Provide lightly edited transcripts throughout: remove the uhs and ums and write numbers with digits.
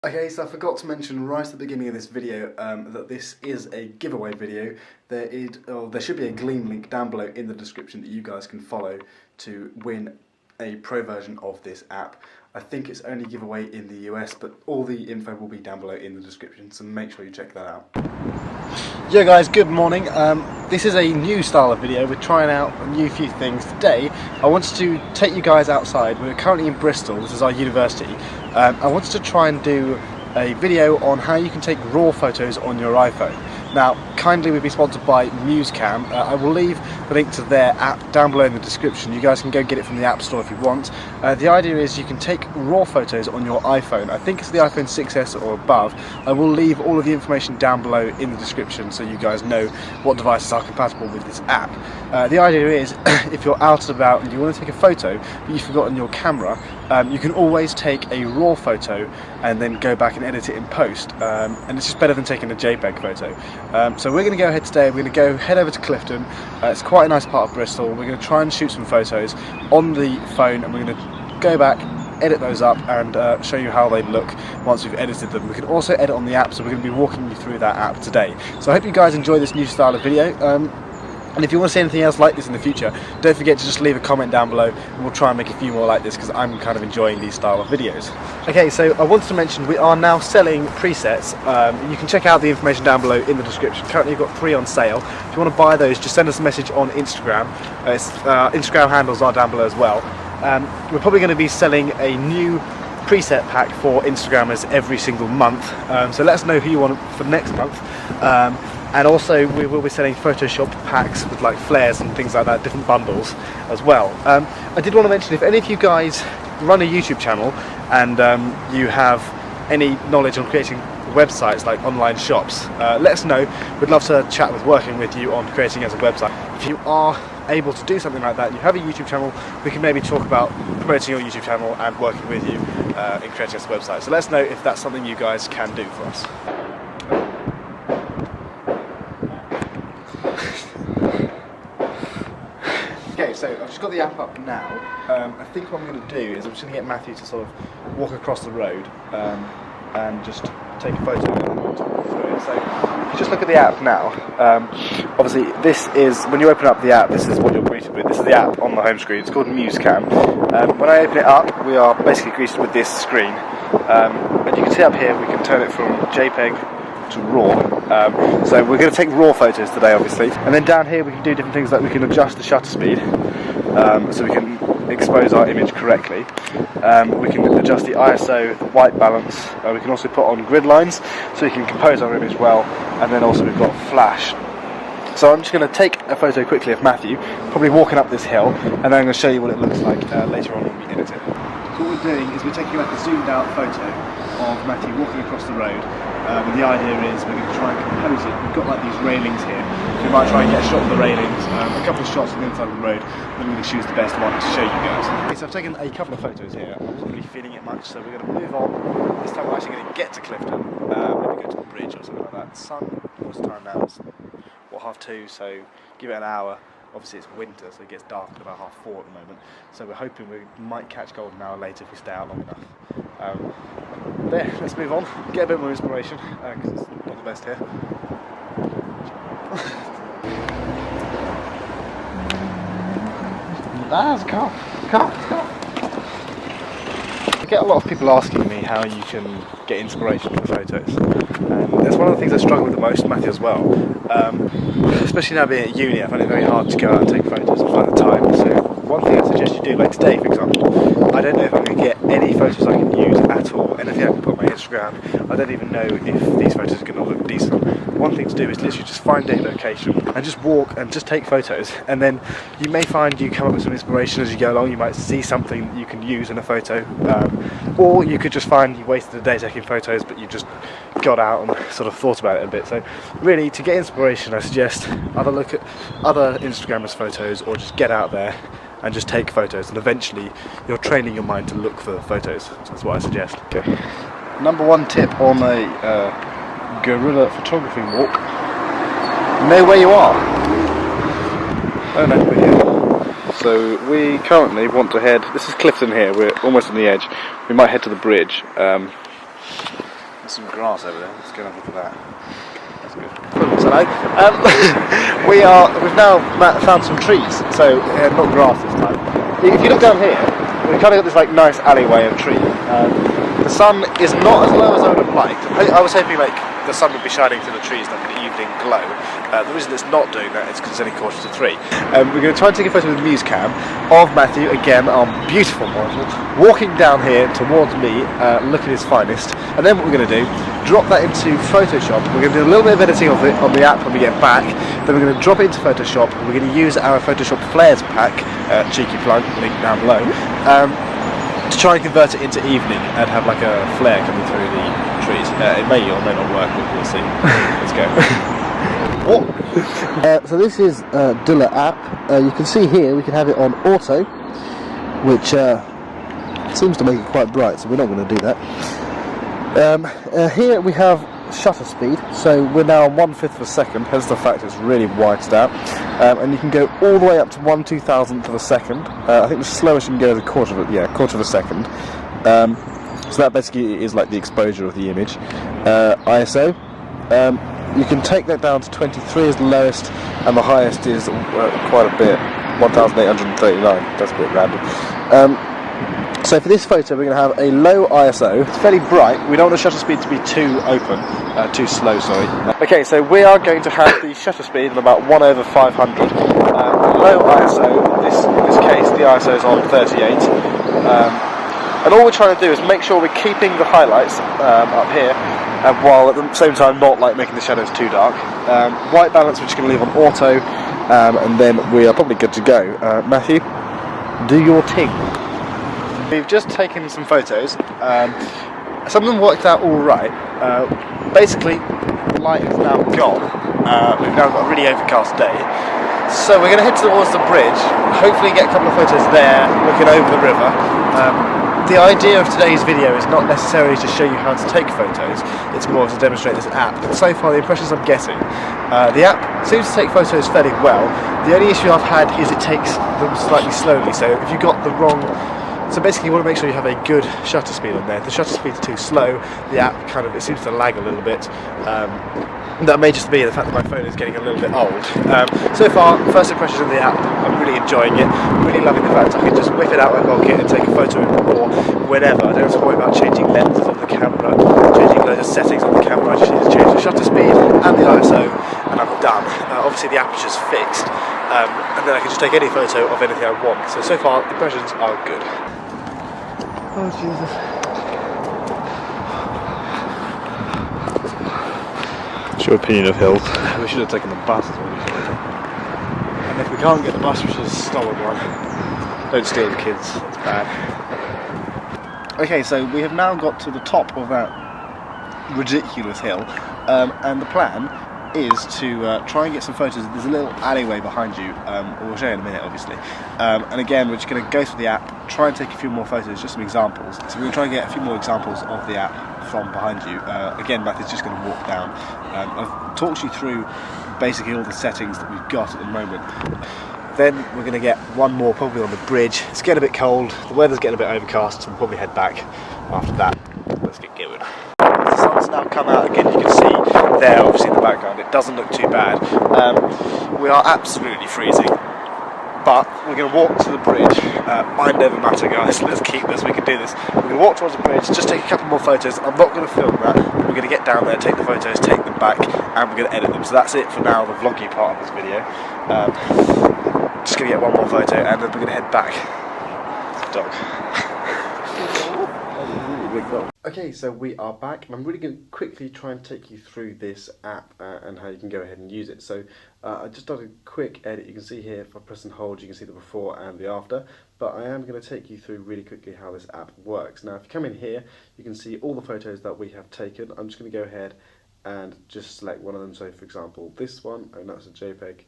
Okay, so I forgot to mention right at the beginning of this video that this is a giveaway video. There should be a Gleam link down below in the description that you guys can follow to win a pro version of this app. I think it's only giveaway in the US, but all the info will be down below in the description, so make sure you check that out. Yeah guys, good morning. This is a new style of video. We're trying out a new few things today. I wanted to take you guys outside. We're currently in Bristol, this is our university. I wanted to try and do a video on how you can take raw photos on your iPhone. Now, kindly we've been sponsored by Musecam. I will leave the link to their app down below in the description. You guys can go get it from the App Store if you want. The idea is you can take raw photos on your iPhone. I think it's the iPhone 6s or above. I will leave all of the information down below in the description so you guys know what devices are compatible with this app. The idea is if you're out and about and you want to take a photo but you've forgotten your camera, you can always take a raw photo and then go back and edit it in post, and it's just better than taking a JPEG photo. So we're going to go ahead today, we're going to head over to Clifton. It's quite a nice part of Bristol. We're going to try and shoot some photos on the phone and we're going to go back, edit those up and show you how they look once we've edited them. We can also edit on the app, so we're going to be walking you through that app today. So I hope you guys enjoy this new style of video. And if you want to see anything else like this in the future, don't forget to just leave a comment down below and we'll try and make a few more like this because I'm kind of enjoying these style of videos. Okay, so I wanted to mention we are now selling presets. You can check out the information down below in the description. Currently you've got 3 on sale. If you want to buy those, just send us a message on Instagram. Instagram handles are down below as well. We're probably going to be selling a new preset pack for Instagrammers every single month. So let us know who you want for next month. And also we will be selling Photoshop packs with like flares and things like that, different bundles as well. I did want to mention, if any of you guys run a YouTube channel and you have any knowledge on creating websites like online shops, let us know. We'd love to chat with working with you on creating as a website. If you are able to do something like that, you have a YouTube channel, we can maybe talk about promoting your YouTube channel and working with you in creating as a website. So let us know if that's something you guys can do for us. Okay, so I've just got the app up now. I think what I'm going to do is I'm just going to get Matthew to sort of walk across the road and just take a photo and then talk through it. So if you just look at the app now, obviously this is, when you open up the app, this is what you're greeted with. This is the app on the home screen. It's called Musecam. When I open it up, we are basically greeted with this screen. And you can see up here we can turn it from JPEG to RAW. So we're going to take RAW photos today obviously, and then down here we can do different things, like we can adjust the shutter speed so we can expose our image correctly. We can adjust the ISO, the white balance, we can also put on grid lines so we can compose our image well, and then also we've got flash. So I'm just going to take a photo quickly of Matthew, probably walking up this hill, and then I'm going to show you what it looks like later on when we edit it. So what we're doing is we're taking like a zoomed out photo of Matthew walking across the road. And the idea is we're going to try and compose it. We've got like these railings here, so we might try and get a shot of the railings, a couple of shots on the inside of the road, and we're going to choose the best one to show you guys. Okay, so I've taken a couple of photos here. I wasn't really feeling it much, so we're going to move on. This time we're actually going to get to Clifton, maybe go to the bridge or something like that. Sun, what's the time now? It's 2:30, so give it an hour. Obviously it's winter, so it gets dark at about 4:30 at the moment. So we're hoping we might catch gold an hour later if we stay out long enough. There, let's move on, get a bit more inspiration, because it's not the best here. That's calm. I get a lot of people asking me how you can get inspiration for photos. That's one of the things I struggle with the most, Matthew as well. Especially now being at uni, I find it very hard to go out and take photos and find the time. So one thing I suggest you do, like today for example, I don't know if I'm going to get any photos I can use at all, anything I can put on my Instagram. I don't even know if these photos are going to look decent. One thing to do is literally just find a location and just walk and just take photos, and then you may find you come up with some inspiration as you go along. You might see something that you can use in a photo, or you could just find you wasted a day taking photos but you just got out and sort of thought about it a bit. So really, to get inspiration, I suggest either look at other Instagrammers' photos or just get out there and just take photos, and eventually you're training your mind to look for photos. So that's what I suggest. Okay. Number 1 tip on a guerrilla photography walk: know where you are. Oh no, we're here. So we currently want to head, this is Clifton here, we're almost on the edge. We might head to the bridge. There's some grass over there. Let's go and have a look at that. That's good. Hello. We've now found some trees, so not grass this time. If you look down here, we've kind of got this like nice alleyway of trees. The sun is not as low as I would have liked. I was hoping like the sun would be shining through the trees like an evening glow. The reason it's not doing that is because it's only 3:45. We're going to try and take a photo with the Musecam of Matthew, again, our beautiful model, walking down here towards me, looking his finest. And then what we're going to do, drop that into Photoshop. We're going to do a little bit of editing of it on the app when we get back. Then we're going to drop it into Photoshop. We're going to use our Photoshop Flares pack, cheeky plug, link down below, to try and convert it into evening and have like a flare coming through the trees. It may or may not work, but we'll see. Let's go. So this is Dilla app. You can see here we can have it on auto, which seems to make it quite bright, so we're not going to do that. Here we have shutter speed, so we're now on 1/5 of a second, hence the fact it's really whited out, and you can go all the way up to 1/2000th of a second. I think the slowest you can go is a quarter of a second. So that basically is like the exposure of the image. ISO, you can take that down to 23 as the lowest, and the highest is quite a bit, 1839. That's a bit random. So for this photo we're going to have a low ISO. It's fairly bright. We don't want the shutter speed to be too open, too slow, sorry. Okay, so we are going to have the shutter speed of about 1/500. Low ISO, in this case the ISO is on 38. And all we're trying to do is make sure we're keeping the highlights up here, while at the same time not like making the shadows too dark. White balance we're just going to leave on auto, and then we are probably good to go. Matthew, do your thing. We've just taken some photos. Some of them worked out all right. Basically, the light is now gone. We've now got a really overcast day. So we're going to head towards the bridge, hopefully get a couple of photos there, looking over the river. The idea of today's video is not necessarily to show you how to take photos, it's more to demonstrate this app. But so far the impressions I'm getting, the app seems to take photos fairly well. The only issue I've had is it takes them slightly slowly, so if you got the wrong... So basically you want to make sure you have a good shutter speed on there. If the shutter speed is too slow, the app it seems to lag a little bit. That may just be the fact that my phone is getting a little bit old. So far, first impressions of the app, I'm really enjoying it. Really loving the fact I can just whip it out my pocket and take a photo or whenever. I don't have to worry about changing lenses on the camera, changing loads of settings on the camera. I just need to change the shutter speed and the ISO and I'm done. Obviously the aperture's fixed, and then I can just take any photo of anything I want. So far, impressions are good. Oh Jesus. What's your opinion of hills? We should have taken the bus as well. And if we can't get the bus, we should have stolen one. Don't steal the kids, it's bad. Okay, so we have now got to the top of that ridiculous hill, and the plan is to try and get some photos. There's a little alleyway behind you, we'll show you in a minute obviously, and again we're just going to go through the app, try and take a few more photos, just some examples. So we're going to try and get a few more examples of the app from behind you. Again, Matthew's just going to walk down. I've talked you through basically all the settings that we've got at the moment. Then we're going to get one more probably on the bridge. It's getting a bit cold, the weather's getting a bit overcast, so we'll probably head back after that. Let's get going. The sun's now come out again, you can see there obviously in the background, it doesn't look too bad. We are absolutely freezing, but we're going to walk to the bridge. Mind over matter guys, let's keep this, we can do this. We're going to walk towards the bridge, just take a couple more photos. I'm not going to film that, we're going to get down there, take the photos, take them back, and we're going to edit them. So that's it for now, the vloggy part of this video. Just going to get one more photo and then we're going to head back. Dog. Okay, so we are back, and I'm really going to quickly try and take you through this app and how you can go ahead and use it. So I just done a quick edit. You can see here, if I press and hold, you can see the before and the after, but I am going to take you through really quickly how this app works. Now if you come in here, you can see all the photos that we have taken. I'm just going to go ahead and just select one of them. So for example, this one, and that's a JPEG,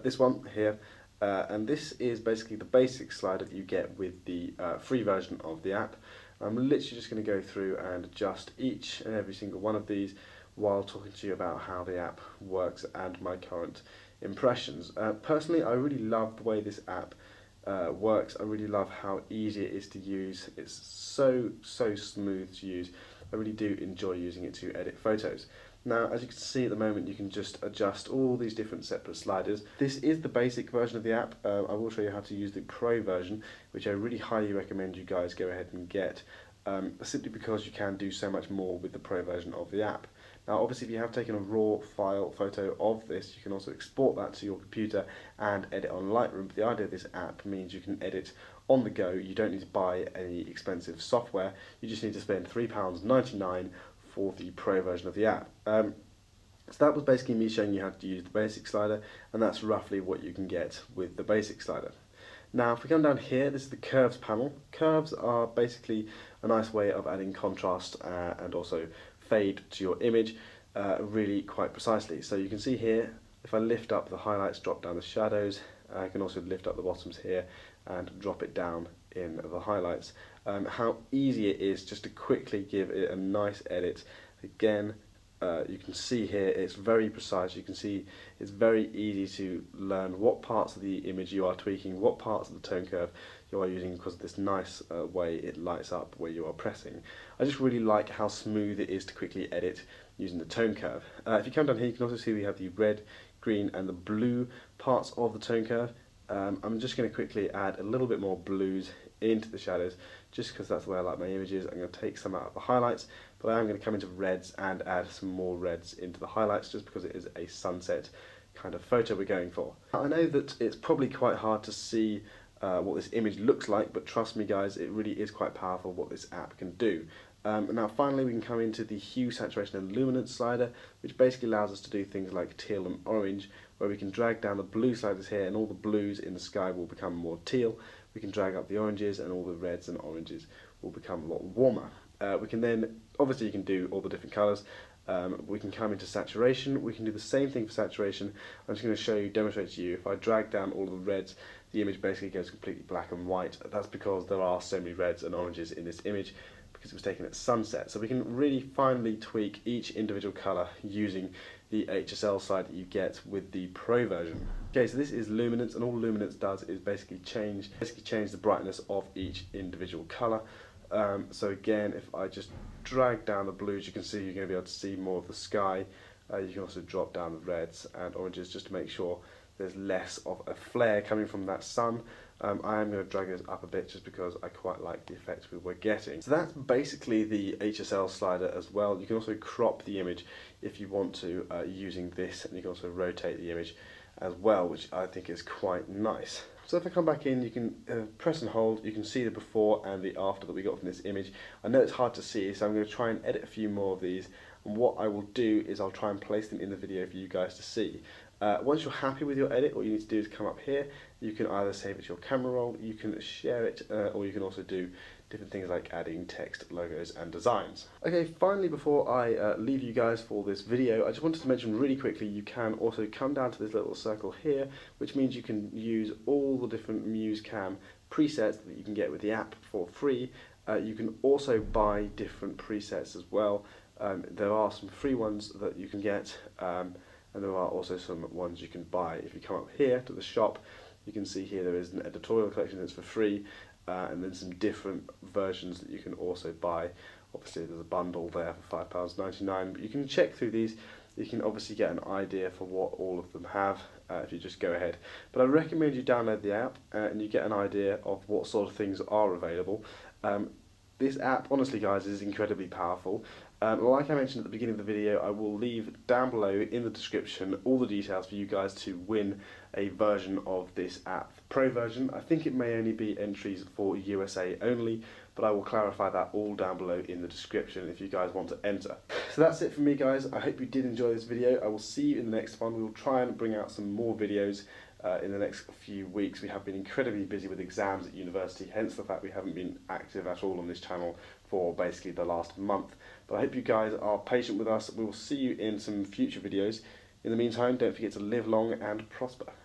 this one here, and this is basically the basic slider that you get with the free version of the app. I'm literally just going to go through and adjust each and every single one of these while talking to you about how the app works and my current impressions. Personally, I really love the way this app works. I really love how easy it is to use. It's so smooth to use. I really do enjoy using it to edit photos. Now, as you can see at the moment, you can just adjust all these different separate sliders. This is the basic version of the app. I will show you how to use the Pro version, which I really highly recommend you guys go ahead and get, simply because you can do so much more with the Pro version of the app. Now, obviously, if you have taken a raw file photo of this, you can also export that to your computer and edit on Lightroom. But the idea of this app means you can edit on the go. You don't need to buy any expensive software. You just need to spend £3.99 for the Pro version of the app. So that was basically me showing you how to use the basic slider, and that's roughly what you can get with the basic slider. Now, if we come down here, this is the curves panel. Curves are basically a nice way of adding contrast and also fade to your image really quite precisely. So you can see here, if I lift up the highlights, drop down the shadows, I can also lift up the bottoms here and drop it down in the highlights. How easy it is just to quickly give it a nice edit. Again, you can see here it's very precise. You can see it's very easy to learn what parts of the image you are tweaking, what parts of the tone curve you are using, because of this nice way it lights up where you are pressing. I just really like how smooth it is to quickly edit using the tone curve. If you come down here, you can also see we have the red, green and the blue parts of the tone curve. I'm just going to quickly add a little bit more blues into the shadows, just because that's the way I like my images. I'm going to take some out of the highlights, but I am going to come into reds and add some more reds into the highlights, just because it is a sunset kind of photo we're going for. I know that it's probably quite hard to see what this image looks like, but trust me guys, it really is quite powerful what this app can do. Now finally we can come into the hue, saturation and luminance slider, which basically allows us to do things like teal and orange, where we can drag down the blue sliders here and all the blues in the sky will become more teal. We can drag up the oranges and all the reds and oranges will become a lot warmer. We can then, obviously you can do all the different colours. We can come into saturation. We can do the same thing for saturation. I'm just going to show you, demonstrate to you. If I drag down all of the reds, the image basically goes completely black and white. That's because there are so many reds and oranges in this image, because it was taken at sunset. So we can really finely tweak each individual colour using the HSL slide that you get with the Pro version. Okay, so this is luminance, and all luminance does is basically change the brightness of each individual colour. So again, if I just drag down the blues, you can see you're going to be able to see more of the sky. You can also drop down the reds and oranges just to make sure there's less of a flare coming from that sun. I am going to drag this up a bit just because I quite like the effect we were getting. So that's basically the HSL slider as well. You can also crop the image if you want to using this, and you can also rotate the image as well, which I think is quite nice. So if I come back in, you can press and hold, you can see the before and the after that we got from this image. I know it's hard to see, so I'm going to try and edit a few more of these, and what I will do is I'll try and place them in the video for you guys to see. Once you're happy with your edit, all you need to do is come up here. You can either save it to your camera roll, you can share it, or you can also do different things like adding text, logos and designs. Okay, finally, before I leave you guys for this video, I just wanted to mention really quickly, you can also come down to this little circle here, which means you can use all the different Musecam presets that you can get with the app for free. You can also buy different presets as well. There are some free ones that you can get, and there are also some ones you can buy. If you come up here to the shop, you can see here there is an editorial collection that's for free, and then some different versions that you can also buy. Obviously there's a bundle there for £5.99, but you can check through these. You can obviously get an idea for what all of them have if you just go ahead. But I recommend you download the app and you get an idea of what sort of things are available. This app, honestly guys, is incredibly powerful. Like I mentioned at the beginning of the video, I will leave down below in the description all the details for you guys to win a version of this app. The Pro version, I think it may only be entries for USA only, but I will clarify that all down below in the description if you guys want to enter. So that's it from me guys. I hope you did enjoy this video. I will see you in the next one. We will try and bring out some more videos in the next few weeks. We have been incredibly busy with exams at university, hence the fact we haven't been active at all on this channel for basically the last month. But I hope you guys are patient with us. We will see you in some future videos. In the meantime, don't forget to live long and prosper.